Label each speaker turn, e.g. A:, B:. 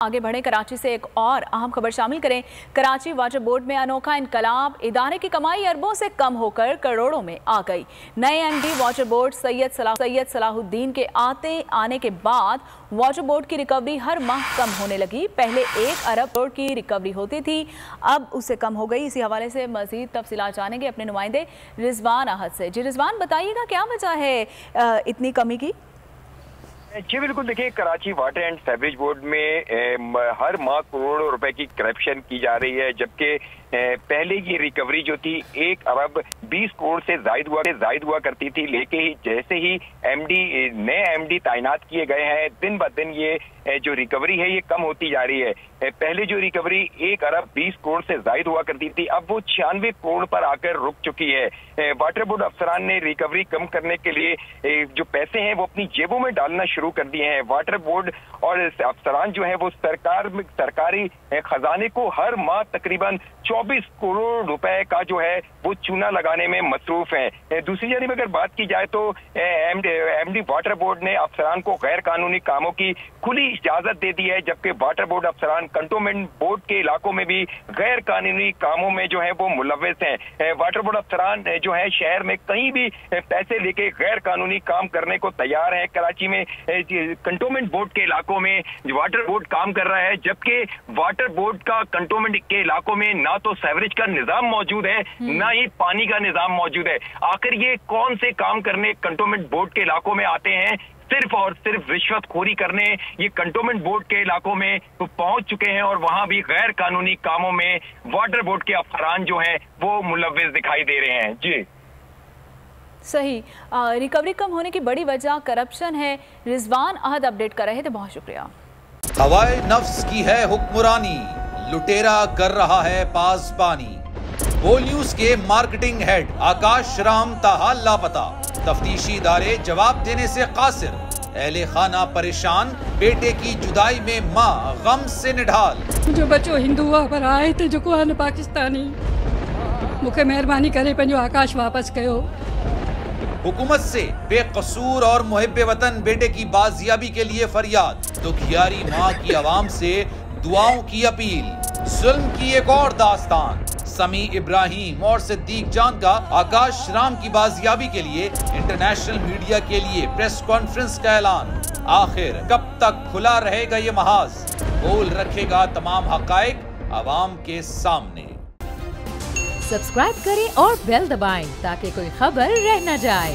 A: आगे बढ़े कराची से एक और अहम खबर शामिल करें। कराची वाटर बोर्ड में अनोखा इनकलाब, इदारे की कमाई अरबों से कम होकर करोड़ों में आ गई। नए MD water board Syed Salahuddin के आने के बाद वाटर बोर्ड की रिकवरी हर माह कम होने लगी। पहले 1 अरब करोड़ की रिकवरी होती थी, अब उससे कम हो गई। इसी हवाले से मजीद तफसीलात जानेंगे अपने नुमाइंदे रिजवान अहद से। जी रिजवान, बताइएगा क्या वजह है इतनी कमी की?
B: जी बिल्कुल, देखिए Karachi water and sewerage board में हर माह करोड़ों रुपए की करप्शन की जा रही है, जबकि पहले ये रिकवरी जो थी 1 अरब 20 करोड़ से जायद हुआ करती थी। लेकिन जैसे ही नए एमडी तैनात किए गए हैं, दिन ब दिन ये जो रिकवरी है ये कम होती जा रही है। पहले जो रिकवरी 1 अरब 20 करोड़ से जायद हुआ करती थी, अब वो 96 करोड़ पर आकर रुक चुकी है। वाटर बोर्ड अफसरान ने रिकवरी कम करने के लिए जो पैसे हैं वो अपनी जेबों में डालना शुरू कर दिए हैं। वाटर बोर्ड और अफसरान जो है वो सरकारी खजाने को हर माह तकरीबन 24 करोड़ रुपए का जो है वो चूना लगाने में मसरूफ है। दूसरी जानिब अगर बात की जाए तो एमडी वाटर बोर्ड ने अफसरान को गैर कानूनी कामों की खुली इजाजत दे दी है, जबकि वाटर बोर्ड अफसरान कंटोनमेंट बोर्ड के इलाकों में भी गैर कानूनी कामों में जो है वो मुलव्वस हैं। वाटर बोर्ड अफसरान जो है शहर में कहीं भी पैसे लेके गैर कानूनी काम करने को तैयार है। कराची में कंटोनमेंट बोर्ड के इलाकों में वाटर बोर्ड काम कर रहा है, जबकि वाटर बोर्ड का कंटोनमेंट के इलाकों में ना तो सीवरेज का निजाम मौजूद है, ना ही पानी का निजाम मौजूद है। आखिर ये कौन से काम करने कंटोनमेंट बोर्ड के इलाकों में आते हैं? सिर्फ और सिर्फ रिश्वतखोरी करने ये कंटोनमेंट बोर्ड के इलाकों में तो पहुंच चुके हैं, और वहां भी गैर कानूनी कामों में वाटर बोर्ड के अफसरान जो हैं वो मुलव्वस दिखाई दे रहे हैं। जी
A: सही, रिकवरी कम होने की बड़ी वजह करप्शन है। रिजवान अहद अपडेट कर रहे थे, बहुत शुक्रिया।
C: हवाए नफ्स की है हुक्मरानी, लुटेरा कर रहा है पासबानी। बोल न्यूज के मार्केटिंग हेड आकाश राम ताहा लापता, तफ्तीशी इदारे जवाब देने से कासिर। अहले खाना परेशान, बेटे की जुदाई में माँ गम से निढाल।
D: जो बच्चो हिंदू पर आए थे जो को पाकिस्तानी, मुझे मेहरबानी करे पंहिंजो आकाश वापस कयो।
C: हुकूमत से बेकसूर और मुहिब्बे वतन बेटे की बाजियाबी के लिए फरियाद, दुखियारी माँ की आवाम से दुआओं की अपील। जुल्म की एक और दास्तान, समी इब्राहिम और सिद्दीक जान का आकाश राम की बाजियाबी के लिए इंटरनेशनल मीडिया के लिए प्रेस कॉन्फ्रेंस का ऐलान। आखिर कब तक खुला रहेगा ये महाज, बोल रखेगा तमाम हकायक आवाम के सामने।
E: सब्सक्राइब करें और बेल दबाएं ताकि कोई खबर रह न जाए।